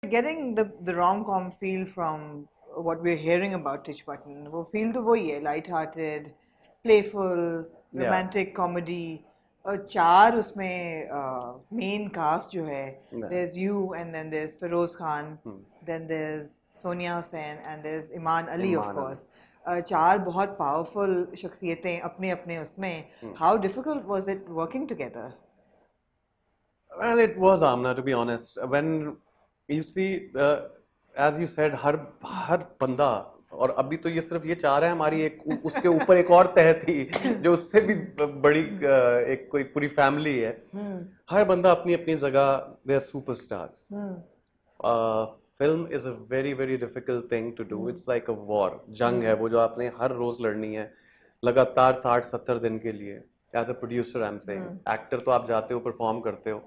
Getting the rom-com feel from what we're hearing about Titch Button, वो feel तो वही है, light-hearted, playful, Yeah. romantic comedy. चार उसमें main cast जो है, Yeah. there's you and then there's Feroz Khan, then there's Sonia Hussain and there's Iman Ali of Iman Ali. course. चार बहुत powerful शख्सियतें अपने अपने उसमें. How difficult was it working together? Well, it was Amna, to be honest. When you see, as you said, हर बंदा, और अभी तो ये सिर्फ ये चाह रहा है, हमारी एक उसके ऊपर एक और तह थी जो उससे भी बड़ी एक कोई पूरी फैमिली है. हर बंदा अपनी अपनी जगह, they are superstars. Film is a very very difficult thing to do. It's like a war, जंग है वो जो आपने हर रोज लड़नी है लगातार 60-70 दिन के लिए. As a producer I am saying, actor तो आप जाते हो, परफॉर्म करते हो,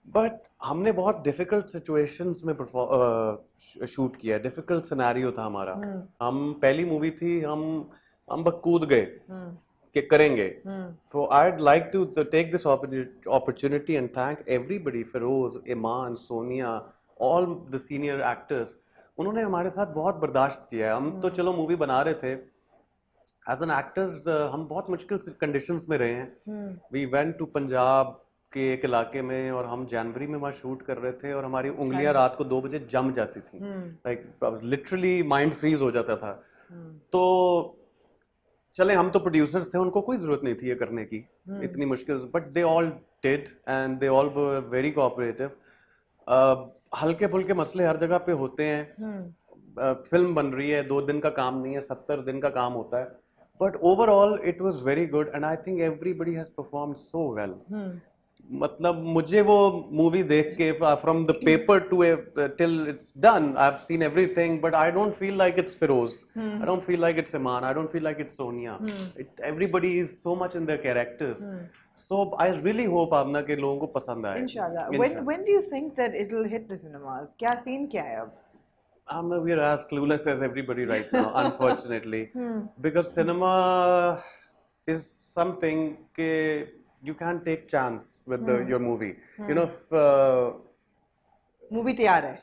बट हमने बहुत डिफिकल्ट सिचुएशंस में शूट किया. डिफिकल्ट सिनेरियो था हमारा. हम पहली मूवी थी, हम बस कूद गए कि करेंगे. तो I like to take this opportunity and thank everybody, Firoz, Iman, Sonia, all the senior actors. उन्होंने हमारे साथ बहुत बर्दाश्त किया है. हम तो चलो मूवी बना रहे थे, एज एन एक्टर्स हम बहुत मुश्किल कंडीशंस में रहे हैं. वी वेंट टू पंजाब के एक इलाके में, और हम जनवरी में वहाँ शूट कर रहे थे, और हमारी उंगलियां रात को 2 बजे जम जाती थी. लाइक लिटरली माइंड फ्रीज हो जाता था. तो चले, हम तो प्रोड्यूसर्स थे, उनको कोई जरूरत नहीं थी ये करने की इतनी मुश्किल, but they all did and they all were very cooperative. हल्के फुल्के मसले हर जगह पे होते हैं. फिल्म बन रही है, 2 दिन का काम नहीं है, 70 दिन का काम होता है. But overall it was very good and I think everybody has performed so well. मतलब मुझे वो मूवी देख के, from the paper to till it's done, I have seen everything, but I don't feel like it's Firoz, I don't feel like it's Iman, I don't feel like it's Sonia. Everybody is so much in their characters. So I really hope आपना के लोगों को पसंद आए. Inshallah. When do you think that it'll hit the cinemas? क्या scene क्या है अब? We are as clueless as everybody right now, unfortunately, because cinema is something ke you can't take chance with your movie. You know, Movie तैयार है.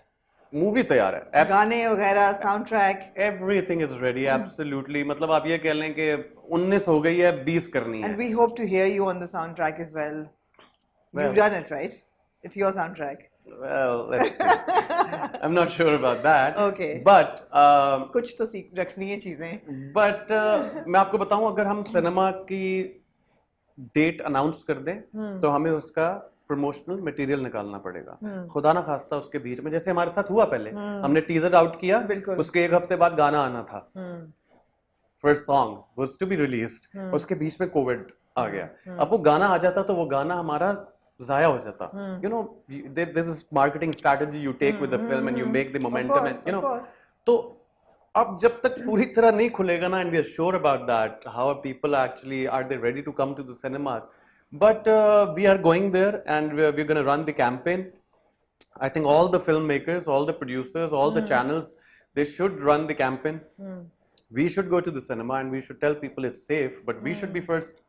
movie तैयार है, गाने वगैरह, soundtrack. everything is ready, absolutely. मतलब आप ये कह लें कि 19 हो गई है, 20 करनी है. And we hope to hear you on the soundtrack as well. You've done it, right? It's your soundtrack. Well, let's see. I'm not sure about that. Okay. But कुछ तो सीख रखनी है चीजें. But मैं आपको बताऊं, अगर हम सिनेमा की डेट अनाउंस कर दें तो हमें उसका प्रमोशनल मटेरियल निकालना पड़ेगा. खुदा ना खास्ता उसके बीच में, जैसे हमारे साथ हुआ पहले, हमने टीजर आउट किया, उसके 1 हफ्ते बाद गाना आना था, first song was to be released, उसके बीच में कोविड आ गया. अब वो गाना आ जाता तो वो गाना हमारा जाया हो जाता. You know, this is marketing strategy you take with the film and you make the momentum, and you know. तो अब जब तक पूरी तरह नहीं खुलेगा ना, and we are sure about that, how people actually are they ready to come to the cinemas. But we are going there, and we're going to run the campaign. I think all the filmmakers, all the producers, all the channels, they should run the campaign. We should go to the cinema and we should tell people it's safe, but we should be first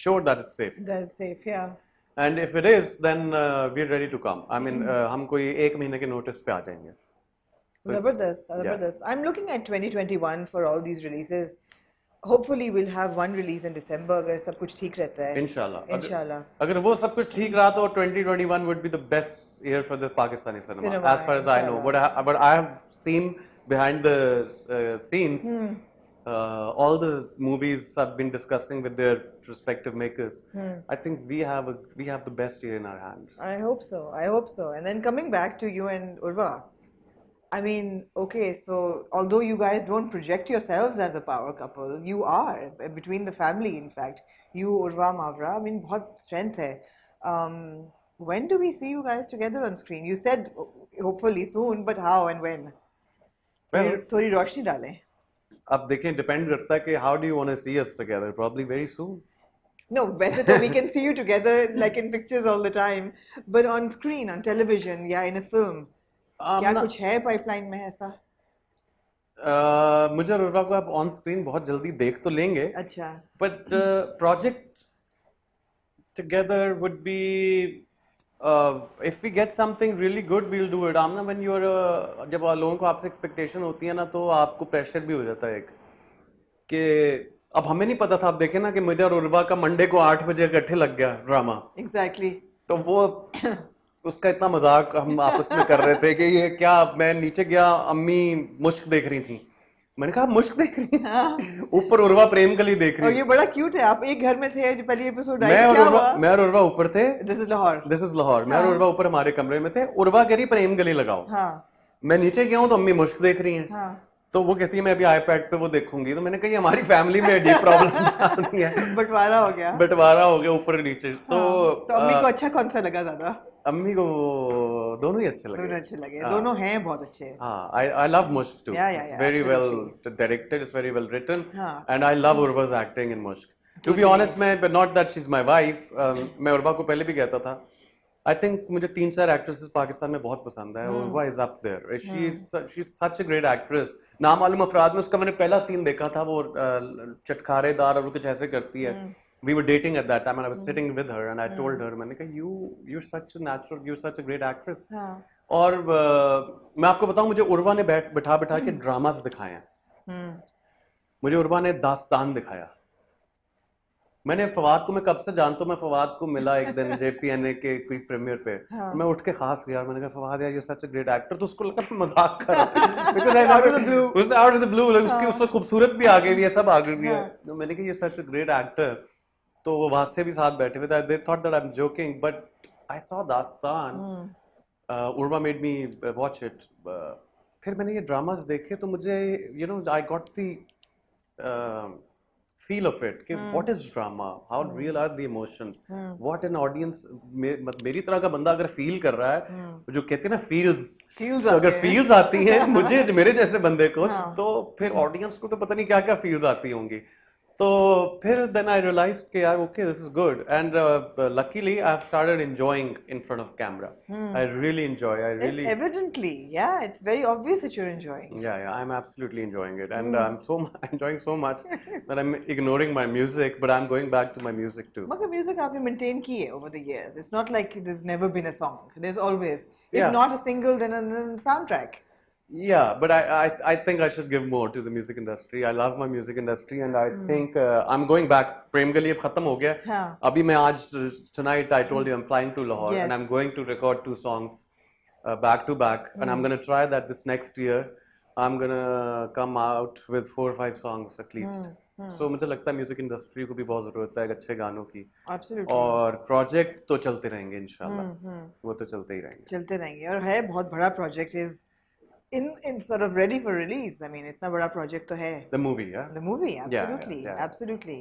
sure that it's safe. That's safe, yeah. And if it is, then we're ready to come. I mean, हम कोई 1 महीने के notice पे आ जाएंगे. Zabardast. I'm looking at 2021 for all these releases. Hopefully we'll have one release in December अगर सब कुछ ठीक रहता है. Inshallah. अगर वो सब कुछ ठीक रहा तो 2021 would be the best year for the Pakistani cinema, as far as I know. But I have seen behind the scenes, all the movies I've been discussing with their respective makers. I think we have the best year in our hands. I hope so. And then coming back to you and Urva, I mean, okay, so although you guys don't project yourselves as a power couple, you are between the family, in fact. You, Urva, Mavra, I mean, बहुत strength है. When do we see you guys together on screen? You said hopefully soon, but how and when? Well, थोड़ी रोशनी डालें. अब देखें, depend करता है कि how do you want to see us together? Probably very soon. No, वैसे तो we can see you together like in pictures all the time, but on screen, on television, yeah, in a film. क्या कुछ है pipeline में ऐसा? मुझे और उर्वा को आप ऑन स्क्रीन बहुत जल्दी देख तो लेंगे. अच्छा. But project together would be if we get something really good, we'll do it. Aamna, when you're जब लोगों को आपसे expectation होती है ना, तो आपको pressure भी हो जाता है एक कि अब हमें नहीं पता था, आप देखें ना कि मुझे और उर्वा का मंडे को 8 बजे इकट्ठे लग गया ड्रामा। Exactly. तो वो उसका इतना मजाक हम आपस में कर रहे थे कि ये क्या, मैं नीचे गया, अम्मी मुश्क देख रही थी, मैंने कहा मुश्क देख रही है, ऊपर उर्वा प्रेम गली देख और रही ये है। बड़ा क्यूट है, आप एक घर में थे जो पहली एपिसोड आई, क्या हुआ? मैं और उर्वा ऊपर थे, this is Lahore. This is Lahore, मैं और हाँ। उर्वा ऊपर हमारे कमरे में थे, उर्वा कह रही प्रेम गली लगाओ, हाँ मैं नीचे गया हूँ तो अम्मी मुश्क देख रही हैं। हाँ। तो वो कहती है मैं अभी आईपैड पे वो देखूंगी, तो मैंने कहा ये हमारी फैमिली में अजीब प्रॉब्लम नहीं है, बंटवारा हो गया। बंटवारा हो गया ऊपर नीचे। तो अम्मी को अच्छा कौन सा लगा ज्यादा? अम्मी को दोनों ही अच्छे लगे। दोनों अच्छे लगे, हाँ। दोनों हैं बहुत अच्छे। हाँ, I love Mushk too. Yeah, It's very well absolutely. directed, it's very well written, हाँ। and I love Urva's acting in Mushk. To be Totally. honest, मैं but not that she's my wife. मैं उर्वा को पहले भी कहता था। I think मुझे 3-4 actresses Pakistan में बहुत पसंद है। Urva is up there. She's such a great actress. नामालूम अफराद में उसका मैंने पहला सीन देखा था, वो चटखारेदार और वो कुछ ऐसे करती है। We were dating at that time, and I was sitting with her, and I told her, मैंने कहा you're such a natural, you're such a great actress. हाँ। और मैं आपको बताऊं, मुझे उर्वा ने बिठा के ड्रामास दिखाए हैं। मुझे उर्वा ने दास्तान दिखाया। मैंने फवाद को, मैं कब से जानता हूं, मैं फवाद को मिला एक दिन JPNA के कोई प्रीमियर पे। हाँ। मैं उठ के खास गया, मैंने कहा फवाद यार, you such a great actor. तो उसको लगा मैं मजाक कर रहा हूं, because I Out of the blue. Out of the blue, उसकी हाँ। उससे खूबसूरत भी आ गई हुई है, सब आ गई हुई है। हाँ। तो मैंने कहा you such a great actor. तो वो वहां से भी साथ बैठे हुए थे, they thought that I am joking, but I saw Dastaan. Urwa made me watch it. फिर मैंने ये ड्रामास देखे तो मुझे I got the feel of it कि what is drama, how real are the emotions, what an audience, मेरी तरह का बंदा अगर फील कर रहा है, जो कहते हैं ना फील्स, तो अगर फील्स आती हैं मुझे, मेरे जैसे बंदे को, तो फिर ऑडियंस को तो पता नहीं क्या क्या फील्स आती होंगी। तो फिर then I realized कि यार okay, this is good, and luckily I've started enjoying in front of camera. I really enjoy. It's evidently, yeah, it's very obvious that you're enjoying. Yeah, I'm absolutely enjoying it, and I'm enjoying so much that I'm ignoring my music, but I'm going back to my music too. मगर music आपने maintain की है over the years. It's not like there's never been a song. There's always, if Yeah. not a single, then a soundtrack. Yeah, but I think I should give more to the music industry. I love my music industry, and I think I'm going back. प्रेम गली अब खत्म हो गया। हाँ। अभी मैं आज tonight I told you I'm flying to Lahore, Yes. and I'm going to record 2 songs back to back, and I'm gonna try that this next year. I'm gonna come out with 4 or 5 songs at least. So मुझे लगता है music industry को भी बहुत जरूरत है अच्छे गानों की। Absolutely. और प्रोजेक्ट तो चलते रहेंगे इंशाल्लाह, वो तो चलते ही रहेंगे। चलते रहेंगे, और है बहुत बड़ा project is in sort of ready for release. I mean, इतना बड़ा project तो है। The movie, yeah. The movie, absolutely, yeah. absolutely.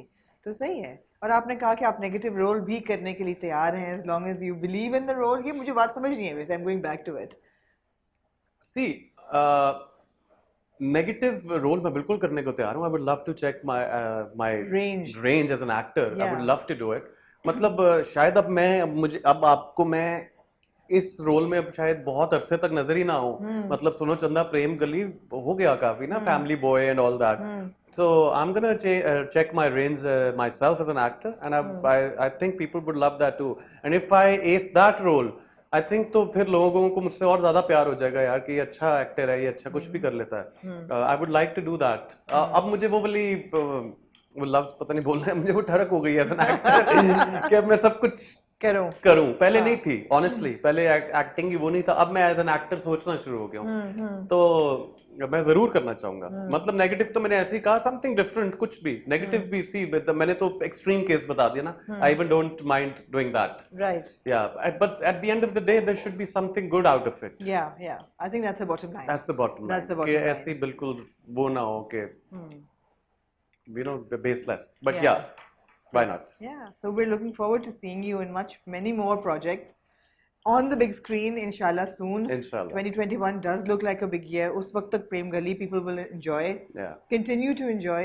तो सही है। और आपने कहा कि आप नेगेटिव रोल भी करने के लिए तैयार हैं, as long as you believe in the role। ये मुझे बात समझ नहीं है वैसे। I'm going back to it. See, negative role मैं बिल्कुल करने को तैयार हूँ। I would love to check my range as an actor. I would love to do it. मतलब शायद अब आपको मैं इस रोल में अब शायद बहुत अरसे तक नजर ही ना हो। मतलब सुनो चंदा प्रेम गली हो गया काफी ना, family boy and all that. So I'm gonna check my range myself as an actor, and I think people would love that too. And if I ace that role, I think तो फिर लोगों को मुझसे और ज्यादा प्यार हो जाएगा यार कि ये अच्छा एक्टर है, ये अच्छा कुछ भी कर लेता है। I would like to do that. अब मुझे वो वाली वो लफ्ज पता नहीं बोलना है, मुझे वो ठरक हो गई है एज एन एक्टर कि अब मैं सब कुछ करूं। पहले नहीं थी, ऑनेस्टली पहले एक्टिंग की वो नहीं था। अब मैं एज एन एक्टर सोचना शुरू हो गया हूँ, तो मैं जरूर करना चाहूंगा। मतलब नेगेटिव तो मैंने ऐसे ही कहा, समथिंग डिफरेंट, कुछ भी नेगेटिव भी सी, मैंने तो एक्सट्रीम केस बता दिया ना। I even don't mind doing that, right? Yeah but at the end of the day there should be something good out of it. Yeah I think that's the bottom line. That's the bottom line कि ऐसी बिल्कुल वो ना हो कि you know baseless, but yeah, why not? Yeah, so we're looking forward to seeing you in many more projects on the big screen, inshallah, soon. Inshallah. 2021 does look like a big year. Us waqt tak Prem Gali people will enjoy. Yeah. Continue to enjoy.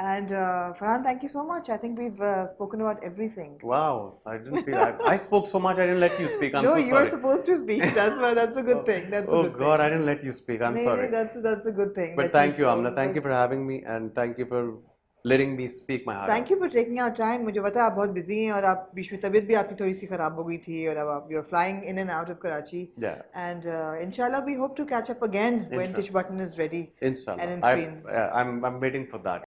And Farhan, thank you so much. I think we've spoken about everything. Wow, I didn't feel I spoke so much. I didn't let you speak. I'm no, so sorry. No, you're supposed to speak. That's a good thing. That's a good God, thing. I didn't let you speak. I'm sorry. That's a good thing. But thank you, Amna. Thank you for having me, and thank you for letting me speak my heart thank out. You for taking our time. मुझे पता है आप बहुत busy हैं और आप बीच में तबीयत भी आपकी थोड़ी सी खराब हो गई थी और अब आप you are flying in and out of Karachi Yeah, and इंशाल्लाह we hope to catch up again when inshallah. टिच button is ready and Inshallah. In screen. I'm waiting for that.